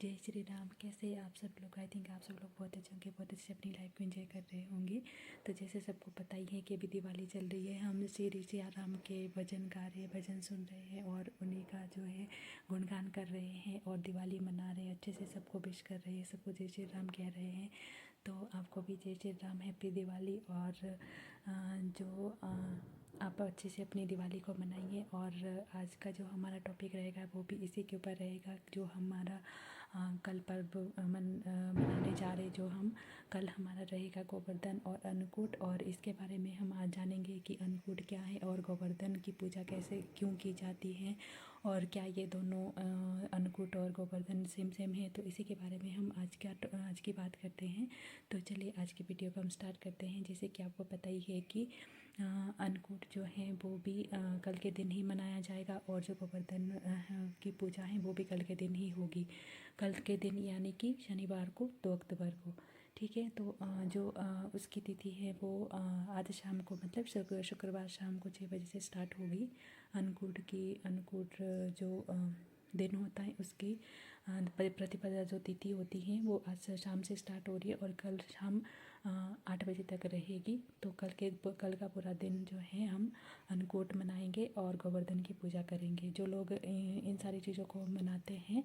जय श्री राम। कैसे आप सब लोग? आई थिंक आप सब लोग बहुत अच्छे होंगे, बहुत अच्छे अपनी लाइफ को एंजॉय कर रहे होंगे। तो जैसे सबको पता ही है कि अभी दिवाली चल रही है, हम श्री राम के भजन गा रहे हैं, भजन सुन रहे हैं और उन्हीं का जो है गुणगान कर रहे हैं और दिवाली मना रहे हैं, अच्छे से सबको विश कर रहे हैं, सबको जय श्री राम कह रहे हैं। तो आपको भी जय श्री राम, हैप्पी दिवाली। और जो आप अच्छे से अपनी दिवाली को मनाइए। और आज का जो हमारा टॉपिक रहेगा वो भी इसी के ऊपर रहेगा, जो हमारा कल पर्व मनाने जा रहे, जो हम कल हमारा रहेगा गोवर्धन और अन्नकूट। और इसके बारे में हम आज जानेंगे कि अन्नकूट क्या है और गोवर्धन की पूजा कैसे क्यों की जाती है और क्या ये दोनों अन्नकूट और गोवर्धन सेम है। तो इसी के बारे में हम आज की बात करते हैं। तो चलिए आज की वीडियो को हम स्टार्ट करते हैं। जैसे कि आपको पता ही है कि अन्नकूट जो है वो भी कल के दिन ही मनाया जाएगा और जो गोवर्धन की पूजा है वो भी कल के दिन ही होगी। कल के दिन यानी कि शनिवार को 2 अक्टूबर को, ठीक है। तो जो उसकी तिथि है वो आज शाम को, मतलब शुक्रवार शाम को 6 बजे से स्टार्ट होगी। अन्नकूट जो दिन होता है उसकी प्रतिपदा जो तिथि होती है वो आज शाम से स्टार्ट हो रही है और कल शाम 8 बजे तक रहेगी। तो कल का पूरा दिन जो है हम अन्नकूट मनाएंगे और गोवर्धन की पूजा करेंगे। जो लोग इन सारी चीज़ों को मनाते हैं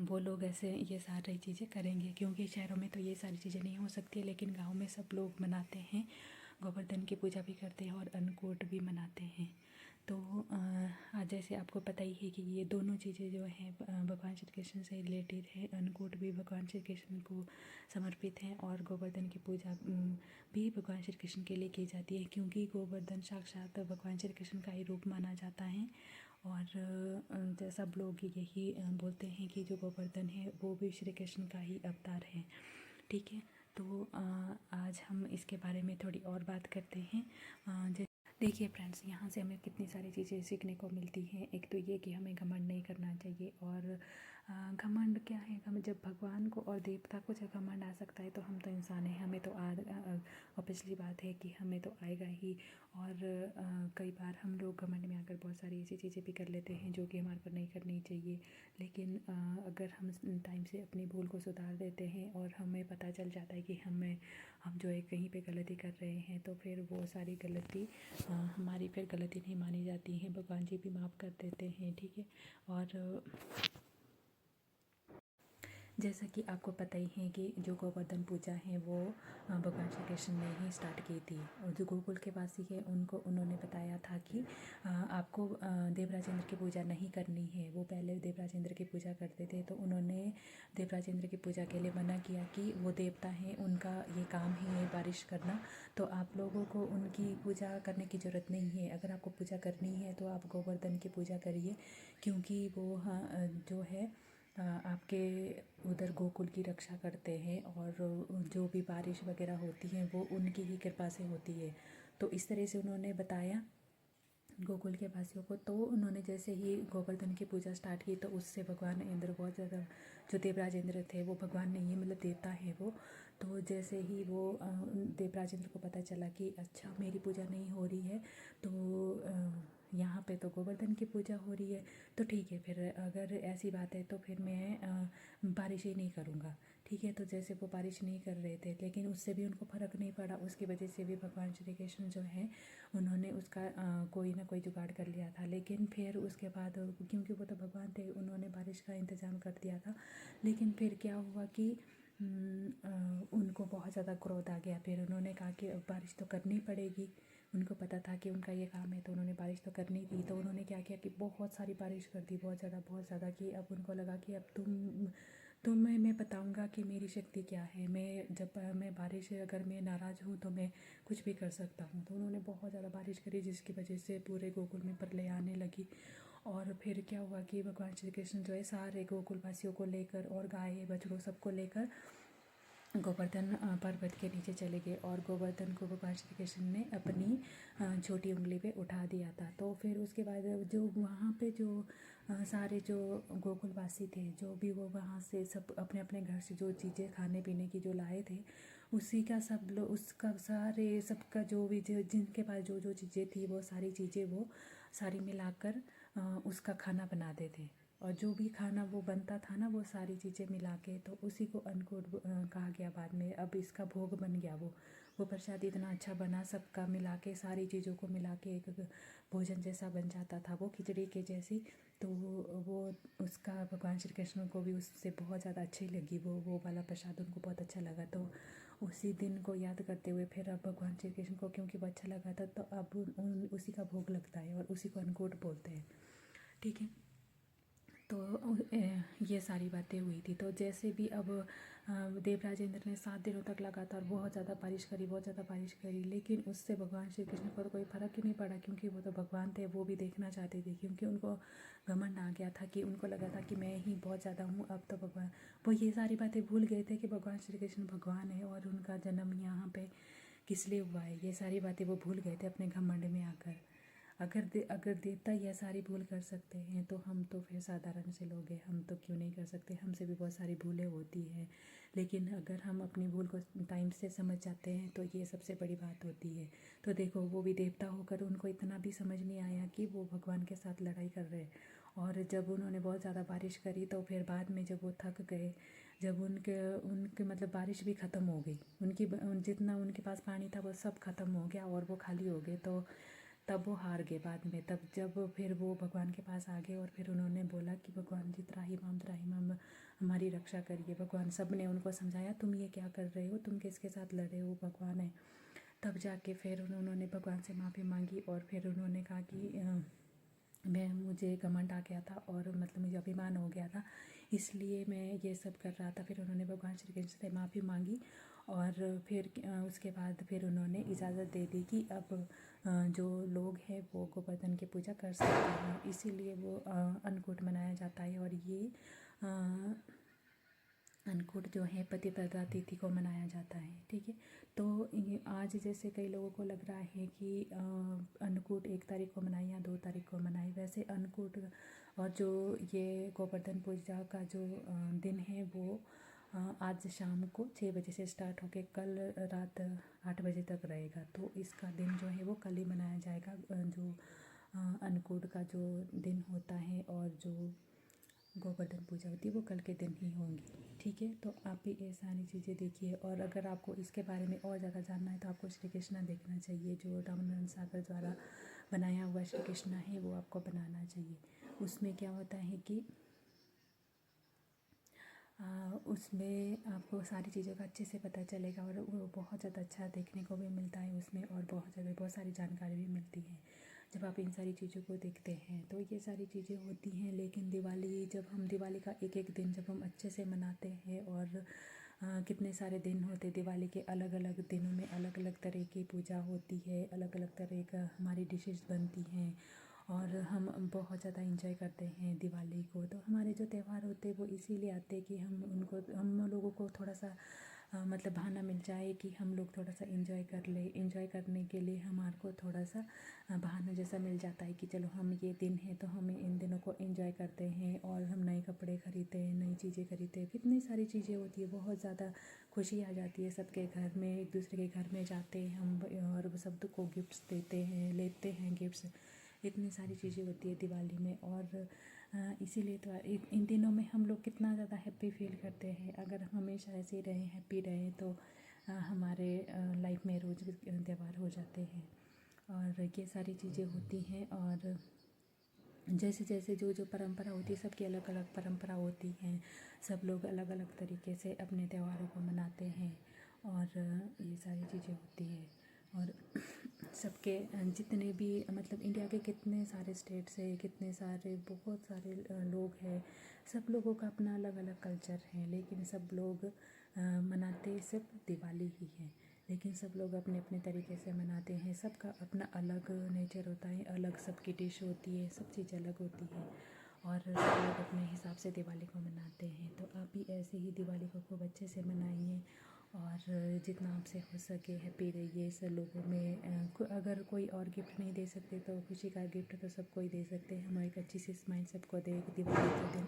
वो लोग ऐसे ये सारी चीज़ें करेंगे, क्योंकि शहरों में तो ये सारी चीज़ें नहीं हो सकती, लेकिन गांव में सब लोग मनाते हैं, गोवर्धन की पूजा भी करते हैं और अन्नकूट भी मनाते हैं। तो आज जैसे आपको पता ही है कि ये दोनों चीज़ें जो हैं भगवान श्री कृष्ण से रिलेटेड है। अन्नकूट भी भगवान श्री कृष्ण को समर्पित है और गोवर्धन की पूजा भी भगवान श्री कृष्ण के लिए की जाती है, क्योंकि गोवर्धन साक्षात भगवान श्री कृष्ण का ही रूप माना जाता है। और सब लोग यही बोलते हैं कि जो गोवर्धन है वो भी श्री कृष्ण का ही अवतार है, ठीक है। तो आज हम इसके बारे में थोड़ी और बात करते हैं। देखिए फ्रेंड्स, यहाँ से हमें कितनी सारी चीज़ें सीखने को मिलती हैं। एक तो ये कि हमें घमंड नहीं करना चाहिए। और घमंड क्या है, हम जब भगवान को और देवता को जब घमंड आ सकता है तो हम तो इंसान हैं, हमें तो ऑब्वियसली बात है कि हमें तो आएगा ही। और कई बार हम लोग घमंड में आकर बहुत सारी ऐसी चीज़ें भी कर लेते हैं जो कि हमारे पर नहीं करनी चाहिए। लेकिन अगर हम टाइम से अपनी भूल को सुधार देते हैं और हमें पता चल जाता है कि हम जो है कहीं पे गलती कर रहे हैं, तो फिर वो सारी गलती हमारी फिर गलती नहीं मानी जाती है, भगवान जी भी माफ़ कर देते हैं, ठीक है। और जैसा कि आपको पता ही है कि जो गोवर्धन पूजा है वो भगवान श्री कृष्ण ने ही स्टार्ट की थी। और जो गोकुल के वासी है उन्होंने बताया था कि आपको देवराज इंद्र की पूजा नहीं करनी है। वो पहले देवराज इंद्र की पूजा करते थे, तो उन्होंने देवराज इंद्र की पूजा के लिए मना किया कि वो देवता हैं, उनका ये काम है ये बारिश करना, तो आप लोगों को उनकी पूजा करने की ज़रूरत नहीं है। अगर आपको पूजा करनी है तो आप गोवर्धन की पूजा करिए, क्योंकि वो जो है आपके उधर गोकुल की रक्षा करते हैं और जो भी बारिश वगैरह होती है वो उनकी ही कृपा से होती है। तो इस तरह से उन्होंने बताया गोकुल के वासियों को। तो उन्होंने जैसे ही गोवर्धन की पूजा स्टार्ट की तो उससे भगवान इंद्र बहुत ज़्यादा, जो देवराज इंद्र थे वो भगवान नहीं है, मतलब देवता है वो। तो जैसे ही वो देवराज इंद्र को पता चला कि अच्छा मेरी पूजा नहीं हो रही है, तो यहाँ पे तो गोवर्धन की पूजा हो रही है, तो ठीक है, फिर अगर ऐसी बात है तो फिर मैं बारिश ही नहीं करूँगा, ठीक है। तो जैसे वो बारिश नहीं कर रहे थे, लेकिन उससे भी उनको फ़र्क नहीं पड़ा। उसकी वजह से भी भगवान श्री कृष्ण जो है उन्होंने उसका कोई ना कोई जुगाड़ कर लिया था। लेकिन फिर उसके बाद, क्योंकि वो तो भगवान थे, उन्होंने बारिश का इंतज़ाम कर दिया था। लेकिन फिर क्या हुआ कि उनको बहुत ज़्यादा क्रोध आ गया। फिर उन्होंने कहा कि अब बारिश तो करनी पड़ेगी। उनको पता था कि उनका ये काम है, तो उन्होंने बारिश तो करनी थी। तो उन्होंने क्या किया कि बहुत सारी बारिश कर दी, बहुत ज़्यादा, कि अब उनको लगा कि अब मैं बताऊंगा कि मेरी शक्ति क्या है। मैं बारिश, अगर मैं नाराज़ हूँ तो मैं कुछ भी कर सकता हूँ। तो उन्होंने बहुत ज़्यादा बारिश करी, जिसकी वजह से पूरे गोकुल में प्रलय आने लगी। और फिर क्या हुआ कि भगवान श्री कृष्ण जो है सारे गोकुल वासियों को लेकर और गाय बछड़ों सबको लेकर गोवर्धन पर्वत के नीचे चले गए और गोवर्धन को भगवान श्री कृष्ण ने अपनी छोटी उंगली पे उठा दिया था। तो फिर उसके बाद जो वहाँ पे जो सारे जो गोकुलवासी थे, जो भी वो वहाँ से सब अपने अपने घर से जो चीज़ें खाने पीने की जो लाए थे, उसी का सब लोग, उसका सारे सबका जो भी जिनके पास जो चीज़ें थी वो सारी चीज़ें वो सारी मिलाकर उसका खाना बनाते थे। और जो भी खाना वो बनता था ना, वो सारी चीज़ें मिला के, तो उसी को अन्नकूट कहा गया बाद में। अब इसका भोग बन गया वो प्रसाद इतना अच्छा बना, सबका मिला के, सारी चीज़ों को मिला के एक भोजन जैसा बन जाता था, वो खिचड़ी के जैसी। तो वो उसका भगवान श्री कृष्ण को भी उससे बहुत ज़्यादा अच्छी लगी, वो वाला प्रसाद उनको बहुत अच्छा लगा। तो उसी दिन को याद करते हुए फिर अब भगवान श्री कृष्ण को क्योंकि वो अच्छा लगा था, तो अब उसी का भोग लगता है और उसी को अन्नकूट बोलते हैं। ठीक है, तो ये सारी बातें हुई थी। तो जैसे भी अब देवराज इंद्र ने 7 दिनों तक लगातार बहुत ज़्यादा बारिश करी, लेकिन उससे भगवान श्री कृष्ण को तो कोई फ़र्क ही नहीं पड़ा, क्योंकि वो तो भगवान थे, वो भी देखना चाहते थे, क्योंकि उनको घमंड आ गया था कि उनको लगा था कि मैं ही बहुत ज़्यादा हूँ। अब तो भगवान, वो ये सारी बातें भूल गए थे कि भगवान श्री कृष्ण भगवान है और उनका जन्म यहाँ पे किस लिए हुआ है। ये सारी बातें वो भूल गए थे अपने घमंड में आकर। अगर देवता यह सारी भूल कर सकते हैं, तो हम तो फिर साधारण से लोग हैं, हम तो क्यों नहीं कर सकते। हमसे भी बहुत सारी भूलें होती हैं, लेकिन अगर हम अपनी भूल को टाइम से समझ जाते हैं तो ये सबसे बड़ी बात होती है। तो देखो, वो भी देवता होकर उनको इतना भी समझ नहीं आया कि वो भगवान के साथ लड़ाई कर रहे हैं। और जब उन्होंने बहुत ज़्यादा बारिश करी, तो फिर बाद में जब वो थक गए, जब उनके उनके मतलब बारिश भी ख़त्म हो गई, जितना उनके पास पानी था वो सब ख़त्म हो गया और वो खाली हो गए, तो तब वो हार गए बाद में। तब जब फिर वो भगवान के पास आ गए और फिर उन्होंने बोला कि भगवान जी, त्राहिमाम हमारी रक्षा करिए। भगवान सब ने उनको समझाया, तुम ये क्या कर रहे हो, तुम किसके साथ लड़ रहे हो, भगवान है। तब जाके फिर उन्होंने भगवान से माफ़ी मांगी और फिर उन्होंने कहा कि मुझे घमंड आ गया था और मतलब मुझे अभिमान हो गया था, इसलिए मैं ये सब कर रहा था। फिर उन्होंने भगवान श्री कृष्ण से माफ़ी मांगी और फिर उसके बाद फिर उन्होंने इजाज़त दे दी कि अब जो लोग हैं वो गोवर्धन की पूजा कर सकते हैं, इसीलिए वो अन्नकूट मनाया जाता है। और ये अन्नकूट जो है पतिव्रता तिथि को मनाया जाता है। ठीक है, तो आज जैसे कई लोगों को लग रहा है कि अन्नकूट 1 तारीख को मनाए या 2 तारीख को मनाए, वैसे अन्नकूट और जो ये गोवर्धन पूजा का जो दिन है वो आज शाम को 6 बजे से स्टार्ट होकर कल रात 8 बजे तक रहेगा। तो इसका दिन जो है वो कल ही मनाया जाएगा, जो अन्नकूट का जो दिन होता है और जो गोवर्धन पूजा होती है वो कल के दिन ही होंगी। ठीक है, तो आप भी ये सारी चीज़ें देखिए। और अगर आपको इसके बारे में और ज़्यादा जानना है तो आपको श्री कृष्णा देखना चाहिए, जो रामानंद सागर द्वारा बनाया हुआ श्री कृष्णा है वो आपको बनाना चाहिए। उसमें क्या होता है कि उसमें आपको सारी चीज़ों का अच्छे से पता चलेगा और वो बहुत ज़्यादा अच्छा देखने को भी मिलता है उसमें, और बहुत सारी जानकारी भी मिलती है जब आप इन सारी चीज़ों को देखते हैं। तो ये सारी चीज़ें होती हैं। लेकिन दिवाली, जब हम दिवाली का एक एक दिन जब हम अच्छे से मनाते हैं, और कितने सारे दिन होते हैं दिवाली के, अलग अलग दिनों में अलग अलग तरह की पूजा होती है, अलग अलग तरह का हमारी डिशेस बनती हैं और हम बहुत ज़्यादा इंजॉय करते हैं दिवाली को। तो हमारे जो त्यौहार होते हैं वो इसीलिए आते हैं कि हम लोगों को थोड़ा सा मतलब बहाना मिल जाए कि हम लोग थोड़ा सा इंजॉय कर ले। इंजॉय करने के लिए हमारे को थोड़ा सा बहाना जैसा मिल जाता है कि चलो हम ये दिन है तो हम इन दिनों को इंजॉय करते हैं, और हम नए कपड़े खरीदते हैं, नई चीज़ें खरीदते हैं, कितनी सारी चीज़ें होती है, बहुत ज़्यादा खुशी आ जाती है। सबके घर में, एक दूसरे के घर में जाते हैं हम और सब को गिफ्ट्स देते हैं, लेते हैं गिफ्ट्स। इतनी सारी चीज़ें होती है दिवाली में। और इसीलिए तो इन दिनों में हम लोग कितना ज़्यादा हैप्पी फील करते हैं। अगर हम हमेशा ऐसे ही रहें, हैप्पी रहें, तो हमारे लाइफ में रोज़ त्यौहार हो जाते हैं। और ये सारी चीज़ें होती हैं। और जैसे जैसे जो परंपरा होती है, सबकी अलग अलग परंपरा होती हैं, सब लोग अलग अलग तरीके से अपने त्योहारों को मनाते हैं, और ये सारी चीज़ें होती है। और सबके जितने भी मतलब इंडिया के कितने सारे स्टेट से, कितने सारे बहुत सारे लोग हैं, सब लोगों का अपना अलग अलग कल्चर है, लेकिन सब लोग मनाते सिर्फ दिवाली ही है। लेकिन सब लोग अपने अपने तरीके से मनाते हैं, सबका अपना अलग नेचर होता है, अलग सबकी डिश होती है, सब चीज़ अलग होती है, और सब लोग अपने हिसाब से दिवाली को मनाते हैं। तो आप भी ऐसे ही दिवाली को खूब अच्छे से मनाइए, और जितना आपसे हो सके हैप्पी रहिए। सब लोगों में अगर कोई और गिफ्ट नहीं दे सकते तो खुशी का गिफ्ट तो सबको ही दे सकते हैं। हम एक अच्छी सी स्माइल सबको दे दिवाली के दिन,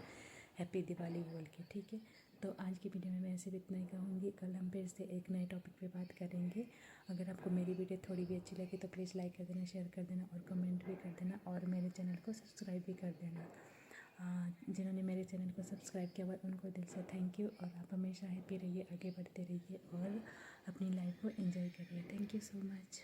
हैप्पी दिवाली बोल के। ठीक है, तो आज की वीडियो में मैं ऐसे भी इतना ही कहूँगी। कल हम फिर से एक नए टॉपिक पे बात करेंगे। अगर आपको मेरी वीडियो थोड़ी भी अच्छी लगी तो प्लीज़ लाइक कर देना, शेयर कर देना और कमेंट भी कर देना, और मेरे चैनल को सब्सक्राइब भी कर देना। जिन्होंने मेरे चैनल को सब्सक्राइब किया हुआ उनको दिल से थैंक यू। और आप हमेशा हैप्पी रहिए, आगे बढ़ते रहिए और अपनी लाइफ को एंजॉय करिए। Thank you so much.